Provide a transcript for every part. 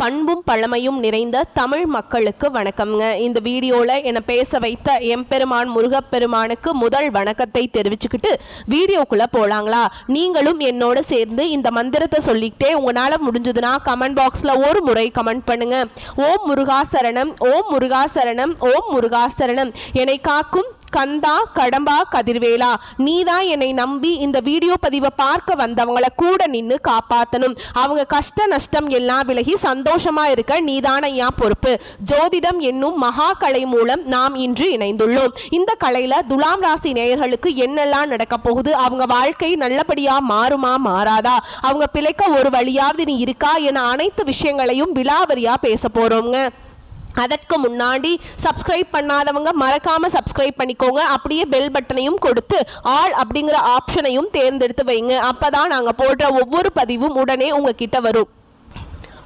பண்பும் பழமையும் நிறைந்த தமிழ் மக்களுக்கு வணக்கம்ங்க. இந்த வீடியோவில் என்னை பேச வைத்த எம்பெருமான் முருகப்பெருமானுக்கு முதல் வணக்கத்தை தெரிவிச்சுக்கிட்டு வீடியோக்குள்ளே போகலாங்களா? நீங்களும் என்னோட சேர்ந்து இந்த மந்திரத்தை சொல்லிக்கிட்டே உங்களால் முடிஞ்சதுன்னா கமெண்ட் பாக்ஸில் ஒரு முறை கமெண்ட் பண்ணுங்க. ஓம் முருகா சரணம், ஓம் முருகா சரணம், ஓம் முருகா சரணம். என்னை காக்கும் கந்தா கடம்பா கதிர்வேலா, நீதான் என்னை நம்பி இந்த வீடியோ பதிவை பார்க்க வந்தவங்களை கூட நின்று காப்பாற்றணும். அவங்க கஷ்ட நஷ்டம் எல்லாம் விலகி சந்தோஷமா இருக்க நீதான ஐயா பொறுப்பு. ஜோதிடம் என்னும் மகா கலை மூலம் நாம் இன்று இணைந்துள்ளோம். இந்த கலையில துலாம் ராசி நேயர்களுக்கு என்னெல்லாம் நடக்க போகுது, அவங்க வாழ்க்கை நல்லபடியா மாறுமா மாறாதா, அவங்க பிழைக்க ஒரு வழியாவது நீ இருக்கா என அனைத்து விஷயங்களையும் விலாவரியா பேச போறோங்க. அதற்கு முன்னாடி சப்ஸ்கிரைப் பண்ணாதவங்க மறக்காம சப்ஸ்கிரைப் பண்ணிக்கோங்க. அப்படியே பெல் பட்டனையும் கொடுத்து ஆல் அப்படிங்கிற ஆப்ஷனையும் தேர்ந்தெடுத்து வைங்க. அப்பதான் நாங்க போடுற ஒவ்வொரு பதிவும் உடனே உங்ககிட்ட வரும்.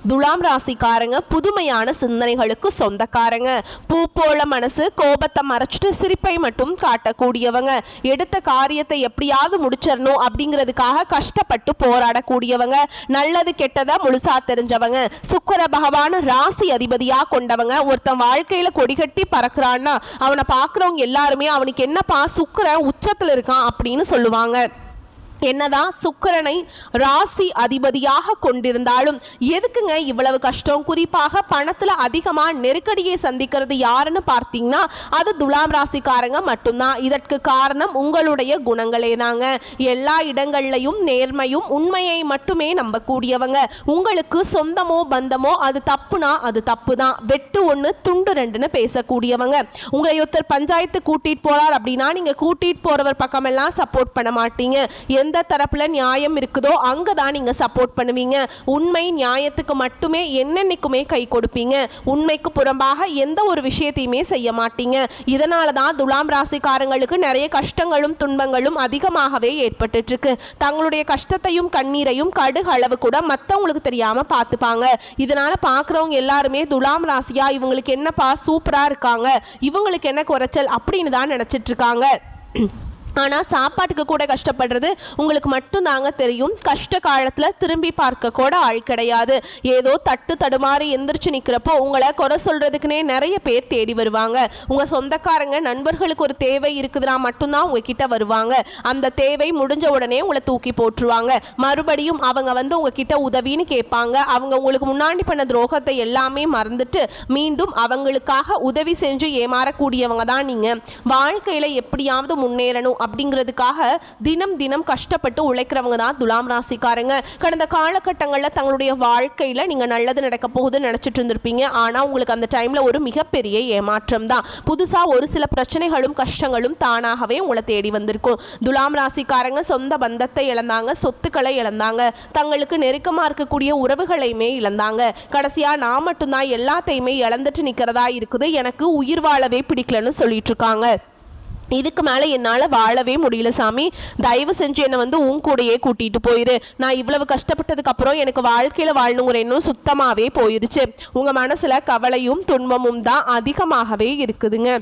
துலாம் ராசிக்காரங்க புதுமையான சிந்தனைகளுக்கு சொந்தக்காரங்க. பூ போல மனசு, கோபத்தை மறைச்சிட்டு சிரிப்பை மட்டும் காட்டக்கூடியவங்க. எடுத்த காரியத்தை எப்படியாவது முடிச்சிடணும் அப்படிங்கிறதுக்காக கஷ்டப்பட்டு போராடக்கூடியவங்க. நல்லது கெட்டதா முழுசா தெரிஞ்சவங்க. சுக்கிர பகவான் ராசி அதிபதியா கொண்டவங்க. ஒருத்தன் வாழ்க்கையில கொடிகட்டி பறக்குறான்னா அவனை பார்க்குறவங்க எல்லாருமே அவனுக்கு என்னப்பா சுக்கிரன் உச்சத்தில் இருக்கான் அப்படின்னு சொல்லுவாங்க. என்னதான் சுக்கிரனை ராசி அதிபதியாக கொண்டிருந்தாலும் எதுக்குங்க இவ்வளவு கஷ்டம்? குறிப்பாக பணத்தில் அதிகமாக நெருக்கடியை சந்திக்கிறது யாருன்னு பார்த்தீங்கன்னா அது துலாம் ராசிக்காரங்க மட்டும்தான். இதற்கு காரணம் உங்களுடைய குணங்களே தாங்க. எல்லா இடங்கள்லையும் நேர்மையும் உண்மையை மட்டுமே நம்பக்கூடியவங்க. உங்களுக்கு சொந்தமோ பந்தமோ அது தப்புனா அது தப்பு தான். வெட்டு ஒன்று துண்டு ரெண்டுன்னு பேசக்கூடியவங்க. உங்களை ஒருத்தர் பஞ்சாயத்து கூட்டிட்டு போறார் அப்படின்னா நீங்க கூட்டிட்டு போறவர் பக்கமெல்லாம் சப்போர்ட் பண்ண மாட்டீங்க. எந்த தரப்புல நியாயம் இருக்குதோ அங்கதான் நீங்க சப்போர்ட் பண்ணுவீங்க. உண்மை நியாயத்துக்கு மட்டுமே என்னென்னைக்குமே கை கொடுப்பீங்க. உண்மைக்கு புறம்பாக எந்த ஒரு விஷயத்தையுமே செய்ய மாட்டீங்க. இதனாலதான் துலாம் ராசிக்காரங்களுக்கு நிறைய கஷ்டங்களும் துன்பங்களும் அதிகமாகவே ஏற்பட்டு இருக்கு. தங்களுடைய கஷ்டத்தையும் கண்ணீரையும் கடுகு அளவு கூட மற்றவங்களுக்கு தெரியாம பார்த்துப்பாங்க. இதனால பார்க்குறவங்க எல்லாருமே துலாம் ராசியா இவங்களுக்கு என்னப்பா சூப்பரா இருக்காங்க, இவங்களுக்கு என்ன குறைச்சல் அப்படின்னு தான் நினைச்சிட்டு இருக்காங்க. ஆனால் சாப்பாட்டுக்கு கூட கஷ்டப்படுறது உங்களுக்கு மட்டும் தாங்க தெரியும். கஷ்ட காலத்தில் திரும்பி பார்க்க கூட ஆள் கிடையாது. ஏதோ தட்டு தடுமாறி எந்திரிச்சு நிற்கிறப்போ உங்களை குறை சொல்கிறதுக்குனே நிறைய பேர் தேடி வருவாங்க. உங்கள் சொந்தக்காரங்க நண்பர்களுக்கு ஒரு தேவை இருக்குதுன்னா மட்டும்தான் உங்ககிட்ட வருவாங்க. அந்த தேவை முடிஞ்ச உடனே உங்களை தூக்கி போட்டுருவாங்க. மறுபடியும் அவங்க வந்து உங்ககிட்ட உதவின்னு கேட்பாங்க. அவங்க உங்களுக்கு முன்னாடி பண்ண துரோகத்தை எல்லாமே மறந்துட்டு மீண்டும் அவங்களுக்காக உதவி செஞ்சு ஏமாறக்கூடியவங்க தான் நீங்கள். வாழ்க்கையில் எப்படியாவது முன்னேறணும் அப்படிங்கிறதுக்காக தினம் தினம் கஷ்டப்பட்டு உழைக்கிறவங்க தான் துலாம் ராசிக்காரங்க. கடந்த காலகட்டங்களில் தங்களுடைய வாழ்க்கையில் நீங்கள் நல்லது நடக்க போகுதுன்னு நினச்சிட்டு இருந்திருப்பீங்க. ஆனால் உங்களுக்கு அந்த டைமில் ஒரு மிகப்பெரிய ஏமாற்றம் தான். புதுசாக ஒரு சில பிரச்சனைகளும் கஷ்டங்களும் தானாகவே உங்களை தேடி வந்திருக்கும். துலாம் ராசிக்காரங்க சொந்த பந்தத்தை இழந்தாங்க, சொத்துக்களை இழந்தாங்க, தங்களுக்கு நெருக்கமாக இருக்கக்கூடிய உறவுகளையுமே இழந்தாங்க. கடைசியாக நான் மட்டும்தான் எல்லாத்தையுமே இழந்துட்டு நிற்கிறதா இருக்குது, எனக்கு உயிர் வாழவே பிடிக்கலன்னு சொல்லிட்டு இருக்காங்க. இதுக்கு மேலே என்னால் வாழவே முடியல சாமி, தயவு செஞ்சு என்னை வந்து உன் கூடையே கூட்டிகிட்டு போயிரு. நான் இவ்வளவு கஷ்டப்பட்டதுக்கு அப்புறம் எனக்கு வாழ்க்கையில் வாழணுங்கிற எண்ணம் சுத்தமாகவே போயிடுச்சு. உங்கள் மனசில் கவலையும் துன்பமும் தான் அதிகமாகவே இருக்குதுங்க.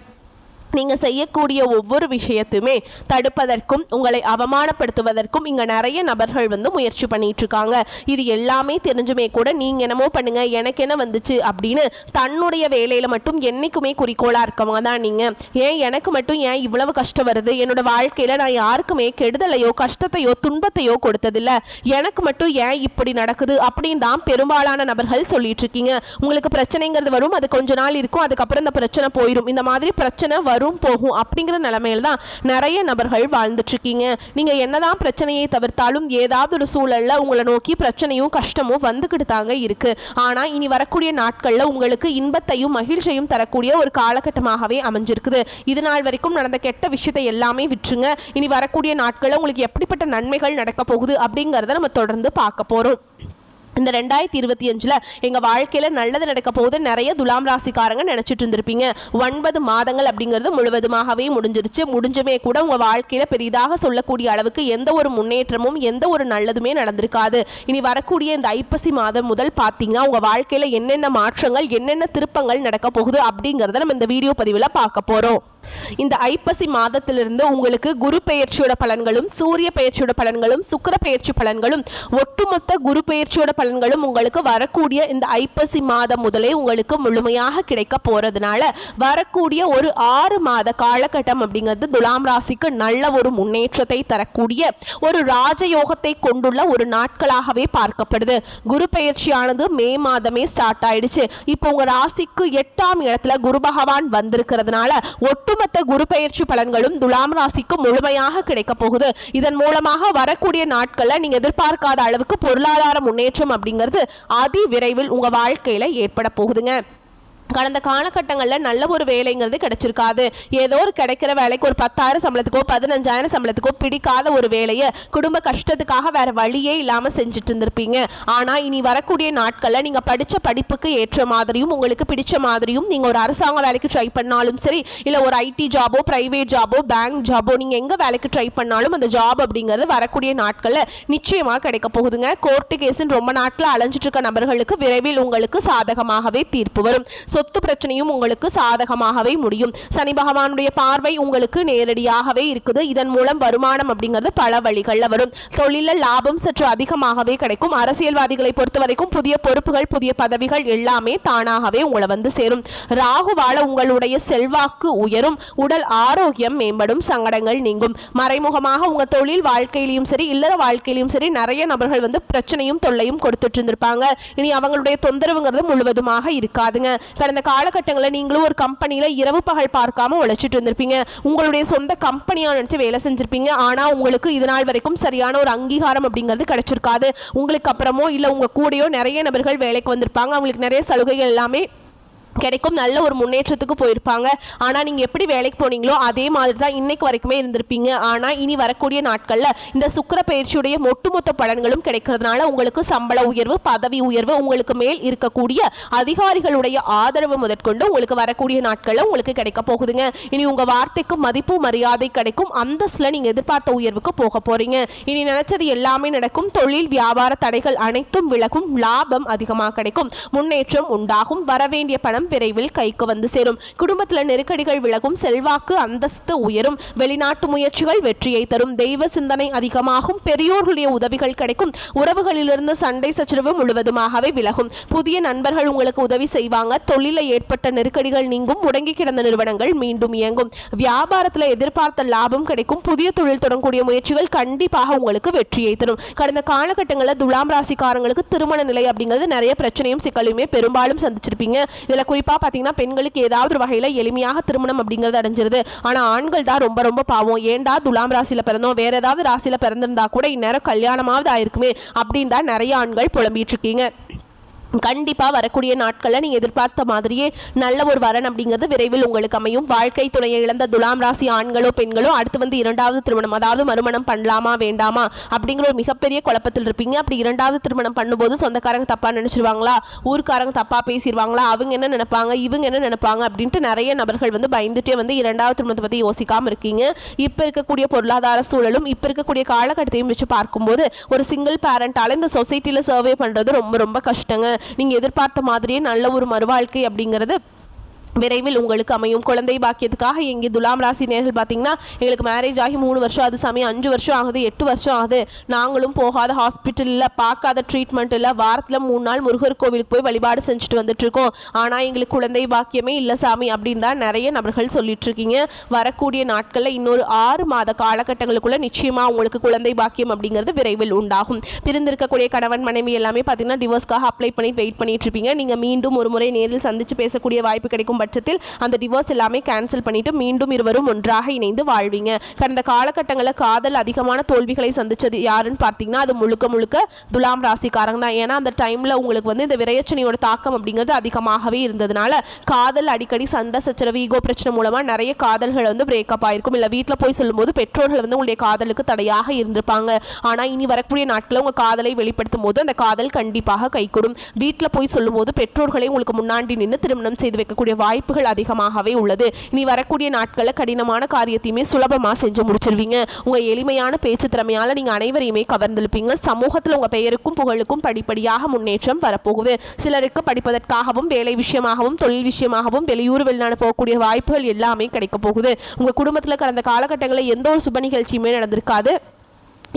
நீங்கள் செய்யக்கூடிய ஒவ்வொரு விஷயத்தையுமே தடுப்பதற்கும் உங்களை அவமானப்படுத்துவதற்கும் இங்கே நிறைய நபர்கள் வந்து முயற்சி பண்ணிட்டு இருக்காங்க. இது எல்லாமே தெரிஞ்சுமே கூட நீங்கள் என்னமோ பண்ணுங்க எனக்கு என்ன வந்துச்சு அப்படின்னு தன்னுடைய வேலையில் மட்டும் என்றைக்குமே குறிக்கோளாக இருக்கவங்க தான் நீங்கள். ஏன் எனக்கு மட்டும் ஏன் இவ்வளவு கஷ்டம் வருது, என்னோட வாழ்க்கையில் நான் யாருக்குமே கெடுதலையோ கஷ்டத்தையோ துன்பத்தையோ கொடுத்ததில்லை, எனக்கு மட்டும் ஏன் இப்படி நடக்குது அப்படின்னு தான் பெரும்பாலான நபர்கள் சொல்லிட்டு இருக்கீங்க. உங்களுக்கு பிரச்சனைங்கிறது வரும், அது கொஞ்ச நாள் இருக்கும், அதுக்கப்புறம் இந்த பிரச்சனை போயிடும். இந்த மாதிரி பிரச்சனை வரும் போகும் அப்படிங்கிற நிலைமையில தான் நிறைய நபர்கள் வாழ்ந்துட்டு இருக்கீங்க. நீங்க என்னதான் பிரச்சனையை தவிர்த்தாலும் ஏதாவது ஒரு சூழல்ல உங்களை நோக்கி பிரச்சனையும் கஷ்டமும் வந்துகிட்டு தாங்க இருக்கு. ஆனா இனி வரக்கூடிய நாட்கள்ல உங்களுக்கு இன்பத்தையும் மகிழ்ச்சியும் தரக்கூடிய ஒரு காலகட்டமாகவே அமைஞ்சிருக்குது. இது நாள் வரைக்கும் நடந்த கெட்ட விஷயத்தை எல்லாமே விட்டுருங்க. இனி வரக்கூடிய நாட்கள்ல உங்களுக்கு எப்படிப்பட்ட நன்மைகள் நடக்க போகுது அப்படிங்கறத நம்ம தொடர்ந்து பார்க்க போறோம். இந்த 2025 எங்கள் வாழ்க்கையில் நல்லது நடக்க போகுது நிறைய துலாம் ராசிக்காரங்க நினச்சிட்டு இருந்திருப்பீங்க. 9 மாதங்கள் அப்படிங்கிறது முழுவதுமாகவே முடிஞ்சுமே கூட உங்கள் வாழ்க்கையில் பெரிதாக சொல்லக்கூடிய அளவுக்கு எந்த ஒரு முன்னேற்றமும் எந்த ஒரு நல்லதுமே நடந்திருக்காது. இனி வரக்கூடிய இந்த ஐப்பசி மாதம் முதல் பார்த்தீங்கன்னா உங்கள் வாழ்க்கையில் என்னென்ன மாற்றங்கள் என்னென்ன திருப்பங்கள் நடக்க போகுது அப்படிங்கிறத நம்ம இந்த வீடியோ பதிவில் பார்க்க போகிறோம். இந்த ஐப்பசி மாதத்திலிருந்து உங்களுக்கு குரு பெயர்ச்சியோட பலன்களும் சூரிய பெயர்ச்சியோட பலன்களும் சுக்கிர பெயர்ச்சி பலன்களும் ஒட்டுமொத்த குரு பெயர்ச்சியோட பலன்களும் உங்களுக்கு வரக்கூடிய இந்த ஐப்பசி மாதம் முதலே உங்களுக்கு முழுமையாக கிடைக்க போறதுனால வரக்கூடிய ஒரு 6 மாத காலகட்டம் அப்படிங்கிறது துலாம் ராசிக்கு நல்ல ஒரு முன்னேற்றத்தை தரக்கூடிய ஒரு ராஜயோகத்தை கொண்டுள்ள ஒரு நாட்களாகவே பார்க்கப்படுது. குரு பெயர்ச்சியானது மே மாதமே ஸ்டார்ட் ஆயிடுச்சு. இப்போ உங்க ராசிக்கு 8ஆம் இடத்துல குரு பகவான் வந்திருக்கிறதுனால ஒட்டுமொத்த குரு பெயர்ச்சி பலன்களும் துலாம் ராசிக்கு முழுமையாக கிடைக்க போகுது. இதன் மூலமாக வரக்கூடிய நாட்கள்ல நீங்க எதிர்பார்க்காத அளவுக்கு பொருளாதார முன்னேற்றம் அப்படிங்கிறது அதி விரைவில் உங்க வாழ்க்கையில ஏற்பட போகுதுங்க. கடந்த காலகட்டங்களில் நல்ல ஒரு வேலைங்கிறது கிடைச்சிருக்காது. ஏதோ ஒரு கிடைக்கிற வேலைக்கு ஒரு 10,000 சம்பளத்துக்கோ 15,000 சம்பளத்துக்கோ பிடிக்காத ஒரு வேலையை குடும்ப கஷ்டத்துக்காக வேற வழியே இல்லாமல் செஞ்சுட்டு இருந்திருப்பீங்க. ஆனால் இனி வரக்கூடிய நாட்களில் நீங்கள் படித்த படிப்புக்கு ஏற்ற மாதிரியும் உங்களுக்கு பிடிச்ச மாதிரியும் நீங்கள் ஒரு அரசாங்க வேலைக்கு ட்ரை பண்ணாலும் சரி, இல்லை ஒரு ஐடி ஜாபோ பிரைவேட் ஜாபோ பேங்க் ஜாபோ நீங்கள் எங்கே வேலைக்கு ட்ரை பண்ணாலும் அந்த ஜாப் அப்படிங்கிறது வரக்கூடிய நாட்களில் நிச்சயமாக கிடைக்க போகுதுங்க. கோர்ட்டு கேஸுன்னு ரொம்ப நாட்கள் அலைஞ்சிட்டு இருக்க நபர்களுக்கு விரைவில் உங்களுக்கு சாதகமாகவே தீர்ப்பு வரும். சொத்து பிரச்சனையும் உங்களுக்கு சாதகமாகவே முடியும். சனி பகவானுடைய பார்வை உங்களுக்கு நேரடியாகவே இருக்குது. இதன் மூலம் வருமானம் அப்படிங்கிறது பல வழிகளில் வரும். தொழிலில் லாபம் சற்று அதிகமாகவே கிடைக்கும். அரசியல்வாதிகளை பொறுத்த வரைக்கும் புதிய பொறுப்புகள் புதிய பதவிகள் எல்லாமே தானாகவே உங்களை வந்து சேரும். ராகுவால உங்களுடைய செல்வாக்கு உயரும். உடல் ஆரோக்கியம் மேம்படும். சங்கடங்கள் நீங்கும். மறைமுகமாக உங்க தொழில் வாழ்க்கையிலும் சரி இல்லற வாழ்க்கையிலும் சரி நிறைய நபர்கள் வந்து பிரச்சனையும் தொல்லையும் கொடுத்துட்டு இருந்திருப்பாங்க. இனி அவங்களுடைய தொந்தரவுங்கிறது முழுவதுமாக இருக்காதுங்க. கடந்த காலகட்டங்களில் நீங்களும் ஒரு கம்பெனியில் இரவு பகல் பார்க்காம உழைச்சிட்டு இருந்திருப்பீங்க. உங்களுடைய சொந்த கம்பெனியாக நினச்சி வேலை செஞ்சிருப்பீங்க. ஆனால் உங்களுக்கு இது நாள் வரைக்கும் சரியான ஒரு அங்கீகாரம் அப்படிங்கிறது கிடைச்சிருக்காது. உங்களுக்கு அப்புறமோ இல்லை உங்கள் கூடயோ நிறைய நபர்கள் வேலைக்கு வந்திருப்பாங்க. அவங்களுக்கு நிறைய சலுகைகள் எல்லாமே கிடைக்கும். நல்ல ஒரு முன்னேற்றத்துக்கு போயிருப்பாங்க. ஆனால் நீங்கள் எப்படி வேலைக்கு போனீங்களோ அதே மாதிரி தான் இன்னைக்கு வரைக்குமே இருந்திருப்பீங்க. ஆனால் இனி வரக்கூடிய நாட்களில் இந்த சுக்கிர பயிற்சியுடைய ஒட்டுமொத்த பலன்களும் கிடைக்கிறதுனால உங்களுக்கு சம்பள உயர்வு பதவி உயர்வு உங்களுக்கு மேல் இருக்கக்கூடிய அதிகாரிகளுடைய ஆதரவு முதற்கொண்டு உங்களுக்கு வரக்கூடிய நாட்களில் உங்களுக்கு கிடைக்க போகுதுங்க. இனி உங்கள் வார்த்தைக்கு மதிப்பு மரியாதை கிடைக்கும். அந்தஸ்தில் நீங்கள் எதிர்பார்த்த உயர்வுக்கு போக போறீங்க. இனி நினைச்சது எல்லாமே நடக்கும். தொழில் வியாபார தடைகள் அனைத்தும் விலகும். லாபம் அதிகமாக கிடைக்கும். முன்னேற்றம் உண்டாகும். வரவேண்டிய பணம் விரைவில் கைக்கு வந்து சேரும். குடும்பத்தில் நெருக்கடிகள் விலகும். செல்வாக்கு அந்தஸ்து உயரும். வெளிநாட்டு முயற்சிகள் வெற்றியை தரும். தெய்வ சிந்தனை அதிகமாகும். பெரியோர்களுடைய உதவிகள் கிடைக்கும். உறவுகளிலிருந்து சண்டை சச்சரவு முழுவதுமாகவே விலகும். புதிய நண்பர்கள் உங்களுக்கு உதவி செய்வாங்க. தொழிலில் ஏற்பட்ட நெருக்கடிகள் நீங்கும். முடங்கி கிடந்த நிறுவனங்கள் மீண்டும் இயங்கும். வியாபாரத்தில் எதிர்பார்த்த லாபம் கிடைக்கும். புதிய தொழில் தொடங்கக்கூடிய முயற்சிகள் கண்டிப்பாக உங்களுக்கு வெற்றியை தரும். கடந்த காலகட்டங்களில் துலாம் ராசிக்காரங்களுக்கு திருமண நிலை அப்படிங்கிறது நிறைய பிரச்சனையும் சிக்கலுமே பெரும்பாலும் சந்திச்சிருப்பீங்க. இதில் குறிப்பா பாத்தீங்கன்னா பெண்களுக்கு ஏதாவது ஒரு வகையில எளிமையாக திருமணம் அப்படிங்கிறது அடைஞ்சிருது. ஆனா ஆண்கள் தான் ரொம்ப ரொம்ப பாவம். ஏண்டா துலாம் ராசியில பிறந்தோம், வேற ஏதாவது ராசியில பிறந்திருந்தா கூட இந்நேரம் கல்யாணமாவது ஆயிருக்குமே அப்படின்னு தான் நிறைய ஆண்கள் புலம்பிட்டு இருக்கீங்க. கண்டிப்பாக வரக்கூடிய நாட்களில் நீங்கள் எதிர்பார்த்த மாதிரியே நல்ல ஒரு வரன் அப்படிங்கிறது விரைவில் உங்களுக்கு அமையும். வாழ்க்கை துணையை இழந்த துலாம் ராசி ஆண்களோ பெண்களோ அடுத்து வந்து 2வது திருமணம் அதாவது மறுமணம் பண்ணலாமா வேண்டாமா அப்படிங்கிற ஒரு மிகப்பெரிய குழப்பத்தில் இருப்பீங்க. அப்படி 2வது திருமணம் பண்ணும்போது சொந்தக்காரங்க தப்பாக நினச்சிருவாங்களா, ஊருக்காரங்க தப்பாக பேசிடுவாங்களா, அவங்க என்ன நினைப்பாங்க இவங்க என்ன நினைப்பாங்க அப்படின்ட்டு நிறைய நபர்கள் வந்து பயந்துட்டே வந்து 2வது திருமணத்தை பற்றி யோசிக்காமல் இருக்கீங்க. இப்போ இருக்கக்கூடிய பொருளாதார சூழலும் இப்போ இருக்கக்கூடிய காலகட்டத்தையும் வச்சு பார்க்கும்போது ஒரு சிங்கிள் பேரண்டால் இந்த சொசைட்டியில் சர்வே பண்ணுறது ரொம்ப ரொம்ப கஷ்டங்க. நீங்க எதிர்பார்த்த மாதிரியே நல்ல ஒரு மறுவாழ்க்கை அப்படிங்கிறது விரைவில் உங்களுக்கு அமையும். குழந்தை பாக்கியத்துக்காக எங்கே துலாம் ராசி நேர்கள் பார்த்தீங்கன்னா எங்களுக்கு மேரேஜ் ஆகி 3 வருஷம் அது சமயம் 5 வருஷம் ஆகுது 8 வருஷம் ஆகுது, நாங்களும் போகாத ஹாஸ்பிட்டலில் பார்க்காத ட்ரீட்மெண்ட் இல்லை, வாரத்தில் 3 நாள் முருகர் கோவிலுக்கு போய் வழிபாடு செஞ்சுட்டு வந்துட்டு இருக்கோம், ஆனால் எங்களுக்கு குழந்தை பாக்கியமே இல்லை சாமி அப்படின்னு தான் நிறைய நபர்கள் சொல்லிட்டு இருக்கீங்க. வரக்கூடிய நாட்களில் இன்னொரு 6 மாத காலகட்டங்களுக்குள்ள நிச்சயமாக உங்களுக்கு குழந்தை பாக்கியம் அப்படிங்கிறது விரைவில் உண்டாகும். பிரிந்திருக்கக்கூடிய கணவன் மனைவி எல்லாமே பார்த்தீங்கன்னா டிவோர்ஸ்க்காக அப்ளை பண்ணி வெயிட் பண்ணிட்டு இருப்பீங்க. நீங்கள் மீண்டும் ஒரு முறை நேரில் சந்திச்சு பேசக்கூடிய வாய்ப்பு கிடைக்கும் பட்சத்தில் அந்த டிவோர்ஸ் எல்லாமே கேன்சல் பண்ணிட்டு மீண்டும் இருவரும் ஒன்றாக இணைந்து வாழ்வீங்க. கடந்த காலகட்டங்களில் காதல் அதிகமான தோல்விகளை சந்திச்சது யாருன்னு பார்த்தீங்கன்னா அது முழுக்க முழுக்க துலாம் ராசிக்காரங்க தான். ஏன்னா அந்த டைம்ல உங்களுக்கு வந்து இந்த விரையச்சனையோட தாக்கம் அப்படிங்கிறது அதிகமாகவே இருந்ததுனால காதல் அடிக்கடி சண்டை சச்சரவு ஈகோ பிரச்சனை மூலமா நிறைய காதல்கள் வந்து பிரேக்கப் ஆயிருக்கும். இல்லை வீட்டில் போய் சொல்லும்போது பெற்றோர்கள் வந்து உங்களுடைய காதலுக்கு தடையாக இருந்திருப்பாங்க. ஆனால் இனி வரக்கூடிய நாட்களில் உங்கள் காதலை வெளிப்படுத்தும் போது அந்த காதல் கண்டிப்பாக கைகூடும். வீட்டில் போய் சொல்லும் போது பெற்றோர்களை உங்களுக்கு முன்னாடி நின்று திருமணம் செய்து வைக்கக்கூடிய வாய்ப்புகள் அதிகமாகவே உள்ளது. இனி வரக்கூடிய நாட்களில் கடினமான காரியத்தையுமே சுலபமாக செஞ்சு முடிச்சிருவீங்க. உங்க எளிமையான பேச்சு திறமையால நீங்க அனைவரையுமே கவர்ந்திருப்பீங்க. சமூகத்தில் உங்க பெயருக்கும் புகழுக்கும் படிப்படியாக முன்னேற்றம் வரப்போகுது. சிலருக்கு படிப்பதற்காகவும் வேலை விஷயமாகவும் தொழில் விஷயமாகவும் வெளியூர் வெளிநாடு போகக்கூடிய வாய்ப்புகள் எல்லாமே கிடைக்க போகுது. உங்க குடும்பத்தில் கடந்த காலகட்டங்களில் எந்த ஒரு சுப நிகழ்ச்சியுமே நடந்திருக்காது.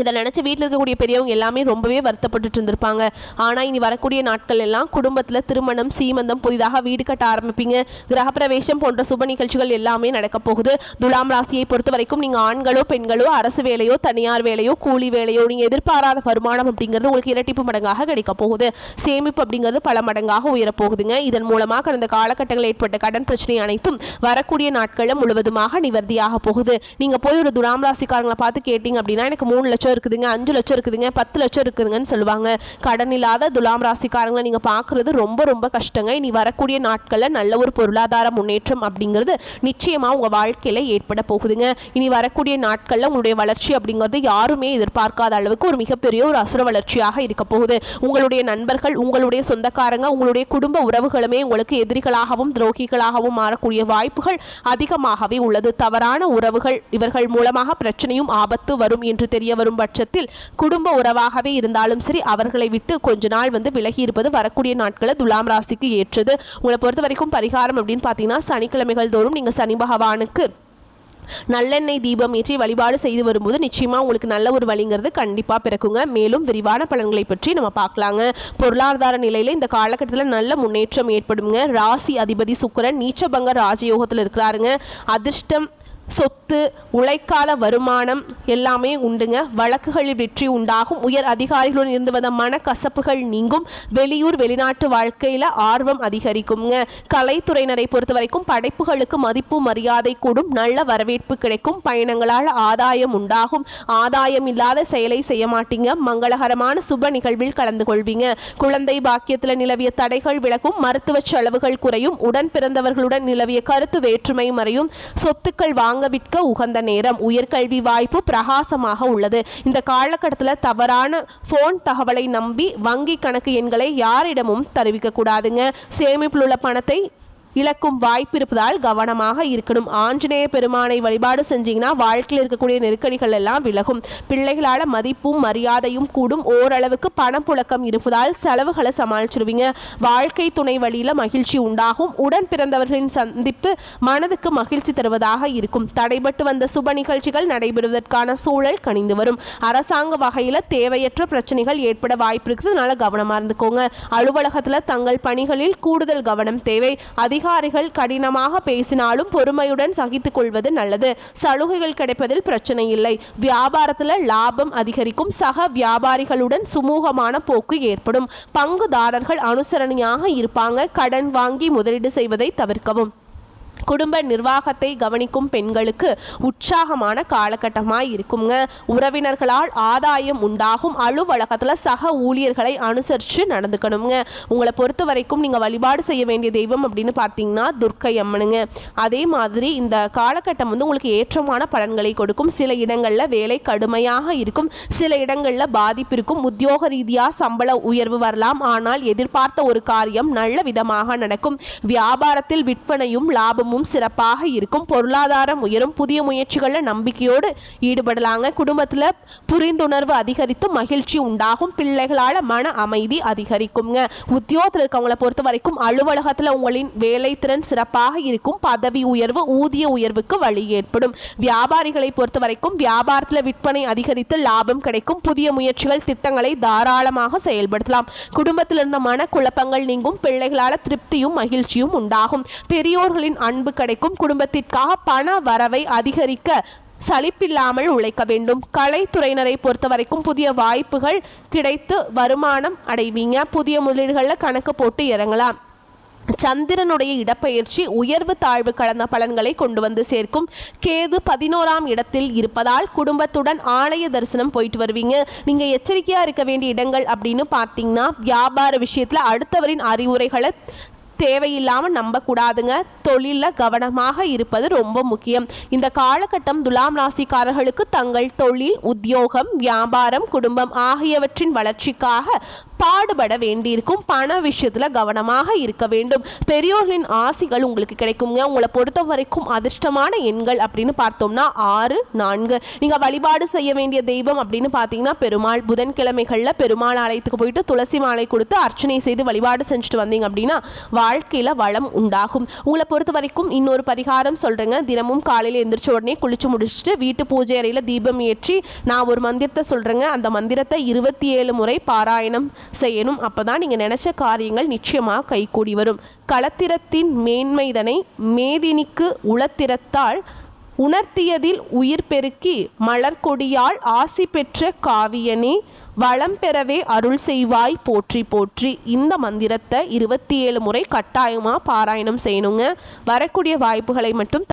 இதை நினச்சி வீட்டில் இருக்கக்கூடிய பெரியவங்க எல்லாமே ரொம்பவே வருத்தப்பட்டுட்டு இருந்திருப்பாங்க. ஆனால் இனி வரக்கூடிய நாட்கள் எல்லாம் குடும்பத்தில் திருமணம், சீமந்தம், புதிதாக வீடு கட்ட ஆரம்பிப்பீங்க. கிரகப்பிரவேசம் போன்ற சுப நிகழ்ச்சிகள் எல்லாமே நடக்க போகுது. துலாம் ராசியை பொறுத்த வரைக்கும் நீங்கள் ஆண்களோ பெண்களோ அரசு வேலையோ தனியார் வேலையோ கூலி வேலையோ நீங்கள் எதிர்பாராத வருமானம் அப்படிங்கிறது உங்களுக்கு இரட்டிப்பு மடங்காக கிடைக்க போகுது. சேமிப்பு அப்படிங்கிறது பல மடங்காக உயரப்போகுதுங்க. இதன் மூலமாக கடந்த காலகட்டங்களில் ஏற்பட்ட கடன் பிரச்சனை அனைத்தும் வரக்கூடிய நாட்களில் முழுவதுமாக நிவர்த்தியாக போகுது. நீங்கள் போய் ஒரு துலாம் ராசிக்காரங்களை பார்த்து கேட்டீங்க அப்படின்னா எனக்கு 3 லட்சம் இருக்குதுங்க, 5 லட்சம் இருக்குதுங்க, 10 லட்சம் இருக்குதுங்கன்னு சொல்லுவாங்க. கடன் இல்லாத துலாம் ராசிக்காரங்களை நீங்க பார்க்கறது ரொம்ப ரொம்ப கஷ்டங்க. இனி வரக்கூடிய நாட்களில் நல்ல ஒரு பொருளாதார முன்னேற்றம் அப்படிங்கிறது நிச்சயமா உங்க வாழ்க்கையில ஏற்பட போகுதுங்க. இனி வரக்கூடிய நாட்களில் உங்களுடைய வளர்ச்சி அப்படிங்கிறது யாருமே எதிர்பார்க்காத அளவுக்கு ஒரு மிகப்பெரிய ஒரு அசுர வளர்ச்சியாக இருக்க போகுது. உங்களுடைய நண்பர்கள், உங்களுடைய சொந்தக்காரங்க, உங்களுடைய குடும்ப உறவுகளுமே உங்களுக்கு எதிரிகளாகவும் துரோகிகளாகவும் மாறக்கூடிய வாய்ப்புகள் அதிகமாகவே உள்ளது. தவறான உறவுகள் இவர்கள் மூலமாக பிரச்சனையும் ஆபத்து வரும் என்று தெரிய வரும் பட்சத்தில் குடும்ப உறவாகவே இருந்தாலும் சரி அவர்களை விட்டு கொஞ்ச நாள் விலகி இருப்பது வரக்கூடிய நாட்களில் துலாம் ராசிக்கு ஏற்றது. உங்களை பொறுத்த வரைக்கும் பரிகாரம் அப்படின்னு பார்த்தீங்கன்னா சனிக்கிழமைகள் தோறும் நீங்கள் சனி பகவானுக்கு நல்லெண்ணெய் தீபம் ஏற்றி வழிபாடு செய்து வரும்போது நிச்சயமா உங்களுக்கு நல்ல ஒரு வழிங்கிறது கண்டிப்பா பிறக்குங்க. மேலும் விரிவான பலன்களை பற்றி நம்ம பார்க்கலாங்க. பொருளாதார நிலையில இந்த காலகட்டத்தில் நல்ல முன்னேற்றம் ஏற்படுங்க. ராசி அதிபதி சுக்கிரன் நீச்சபங்க ராஜயோகத்தில் இருக்கிறாருங்க. அதிர்ஷ்டம், சொத்து, உழைக்காத வருமானம் எல்லாமே உண்டுங்க. வழக்குகளில் வெற்றி உண்டாகும். உயர் அதிகாரிகளுடன் இருந்து வந்த மனக்கசப்புகள் நீங்கும். வெளியூர் வெளிநாட்டு வாழ்க்கையில் ஆர்வம் அதிகரிக்குங்க. கலைத்துறையினரை பொறுத்த வரைக்கும் படைப்புகளுக்கு மதிப்பு மரியாதை கூடும். நல்ல வரவேற்பு கிடைக்கும். பயணங்களால் ஆதாயம் உண்டாகும். ஆதாயம் இல்லாத செயலை செய்ய மாட்டீங்க. மங்களகரமான சுப நிகழ்வில் கலந்து கொள்வீங்க. குழந்தை பாக்கியத்தில் நிலவிய தடைகள் விலகும். மருத்துவ செலவுகள் குறையும். உடன் பிறந்தவர்களுடன் நிலவிய கருத்து வேற்றுமை மறையும். சொத்துக்கள் வாங்க விற்க உகந்த நேரம். உயர்கல்வி வாய்ப்பு பிரகாசமாக உள்ளது. இந்த காலகட்டத்தில் தவறான போன் தகவலை நம்பி வங்கி கணக்கு எண்களை யாரிடமும் தெரிவிக்க கூடாதுங்க. சேமிப்பில் உள்ள பணத்தை இழக்கும் வாய்ப்பு இருப்பதால் கவனமாக இருக்கணும். ஆஞ்சநேய பெருமானை வழிபாடு செஞ்சீங்கன்னா வாழ்க்கையில் இருக்கக்கூடிய நெருக்கடிகள் எல்லாம் விலகும். பிள்ளைகளால் மதிப்பும் மரியாதையும் கூடும். ஓரளவுக்கு பணப்புழக்கம் இருப்பதால் செலவுகளை சமாளிச்சிருவீங்க. வாழ்க்கை துணை வழியில் மகிழ்ச்சி உண்டாகும். உடன் பிறந்தவர்களின் சந்திப்பு மனதுக்கு மகிழ்ச்சி தருவதாக இருக்கும். தடைபட்டு வந்த சுப நிகழ்ச்சிகள் நடைபெறுவதற்கான சூழல் கனிந்து வரும். அரசாங்க வகையில் தேவையற்ற பிரச்சனைகள் ஏற்பட வாய்ப்பு இருக்குது. அதனால கவனமாக இருந்துக்கோங்க. அலுவலகத்தில் தங்கள் பணிகளில் கூடுதல் கவனம் தேவை. அதிகாரிகள் கடினமாக பேசினாலும் பொறுமையுடன் சகித்துக் கொள்வது நல்லது. சலுகைகள் கிடைப்பதில் பிரச்சனை இல்லை. வியாபாரத்தில் லாபம் அதிகரிக்கும். சக வியாபாரிகளுடன் சுமூகமான போக்கு ஏற்படும். பங்குதாரர்கள் அனுசரணையாக இருப்பாங்க. கடன் வாங்கி முதலீடு செய்வதை தவிர்க்கவும். குடும்ப நிர்வாகத்தை கவனிக்கும் பெண்களுக்கு உற்சாகமான காலகட்டமாய் இருக்குங்க. உறவினர்களால் ஆதாயம் உண்டாகும். அலுவலகத்தில் சக ஊழியர்களை அனுசரித்து நடந்துக்கணுங்க. உங்களை பொறுத்த வரைக்கும் நீங்கள் வழிபாடு செய்ய வேண்டிய தெய்வம் அப்படின்னு பார்த்தீங்கன்னா துர்க்கை அம்மனுங்க. அதே மாதிரி இந்த காலகட்டம் உங்களுக்கு ஏற்றமான பலன்களை கொடுக்கும். சில இடங்களில் வேலை கடுமையாக இருக்கும். சில இடங்களில் பாதிப்பு இருக்கும். உத்தியோக ரீதியாக சம்பள உயர்வு வரலாம். ஆனால் எதிர்பார்த்த ஒரு காரியம் நல்ல விதமாக நடக்கும். வியாபாரத்தில் விற்பனையும் லாபமும் சிறப்பாக இருக்கும். பொருளாதாரம் உயரும். புதிய முயற்சிகளில் நம்பிக்கையோடு ஈடுபடலாங்க. குடும்பத்தில் புரிந்துணர்வு அதிகரித்து மகிழ்ச்சி உண்டாகும். பிள்ளைகளால் மன அமைதி அதிகரிக்குங்க. உத்தியோகத்தில் இருக்கவங்களை பொறுத்த வரைக்கும் அலுவலகத்தில் உங்களின் வேலை திறன் சிறப்பாக இருக்கும். பதவி உயர்வு, ஊதிய உயர்வுக்கு வழி ஏற்படும். வியாபாரிகளை பொறுத்த வரைக்கும் வியாபாரத்தில் விற்பனை அதிகரித்து லாபம் கிடைக்கும். புதிய முயற்சிகள், திட்டங்களை தாராளமாக செயல்படுத்தலாம். குடும்பத்தில் இருந்த மன குழப்பங்கள் நீங்கும். பிள்ளைகளால் திருப்தியும் மகிழ்ச்சியும் உண்டாகும். பெரியோர்களின் அன்பு கிடைக்கும். குடும்பத்திற்காக பண வரவை அதிகரிக்க சலிப்பில்லாமல் உழைக்க வேண்டும். கலைத்துறையினரை பொறுத்த வரைக்கும் புதிய வாய்ப்புகள் கிடைத்து வருமானம் அடைவீங்க. புதிய முதலீடுகளில் கணக்கு போட்டு இறங்கலாம். சந்திரனுடைய இடப்பெயர்ச்சி உயர்வு தாழ்வு கலந்த பலன்களை கொண்டு வந்து சேர்க்கும். கேது 11ஆம் இடத்தில் இருப்பதால் குடும்பத்துடன் ஆலய தரிசனம் போயிட்டு வருவீங்க. நீங்க எச்சரிக்கையா இருக்க வேண்டிய இடங்கள் அப்படின்னு பார்த்தீங்கன்னா வியாபார விஷயத்துல அடுத்தவரின் அறிவுரைகளை தேவையில்லாமல் நம்பக்கூடாதுங்க. தொழிலில் கவனமாக இருப்பது ரொம்ப முக்கியம். இந்த காலகட்டம் துலாம் ராசிக்காரர்களுக்கு தங்கள் தொழில், உத்தியோகம், வியாபாரம், குடும்பம் ஆகியவற்றின் வளர்ச்சிக்காக பாடுபட வேண்டியிருக்கும். பண விஷயத்தில் கவனமாக இருக்க வேண்டும். பெரியோர்களின் ஆசிகள் உங்களுக்கு கிடைக்குங்க. உங்களை பொறுத்த வரைக்கும் அதிர்ஷ்டமான எண்கள் அப்படின்னு பார்த்தோம்னா 6, 4. நீங்கள் வழிபாடு செய்ய வேண்டிய தெய்வம் அப்படின்னு பார்த்தீங்கன்னா பெருமாள். புதன்கிழமைகளில் பெருமாள் ஆலயத்துக்கு போயிட்டு துளசி மாலை கொடுத்து அர்ச்சனை செய்து வழிபாடு செஞ்சுட்டு வந்தீங்க அப்படின்னா வாழ்க்கையில் வளம் உண்டாகும். உங்களை பொறுத்த வரைக்கும் இன்னொரு பரிகாரம் சொல்கிறேங்க. தினமும் காலையில் எந்திரிச்ச உடனே குளிச்சு முடிச்சுட்டு வீட்டு பூஜை அறையில் தீபம் ஏற்றி நான் ஒரு மந்திரத்தை சொல்கிறேங்க. அந்த மந்திரத்தை 27 முறை பாராயணம் செய்யணும். அப்போ தான் நீங்கள் நினச்ச காரியங்கள் நிச்சயமாக கைகூடி வரும். களத்திரத்தின் மேன்மைதனை மேதினிக்கு உளத்திரத்தால் உணர்த்தியதில் உயிர் பெருக்கி மலர்கொடியால் ஆசி பெற்ற காவியனே வளம் பெறவே அருள் செய்வாய் போற்றி போற்றி. இந்த மந்திரத்தை 27 முறை கட்டாயமாக பாராயணம் செய்யணுங்க. வரக்கூடிய வாய்ப்புகளை மட்டும்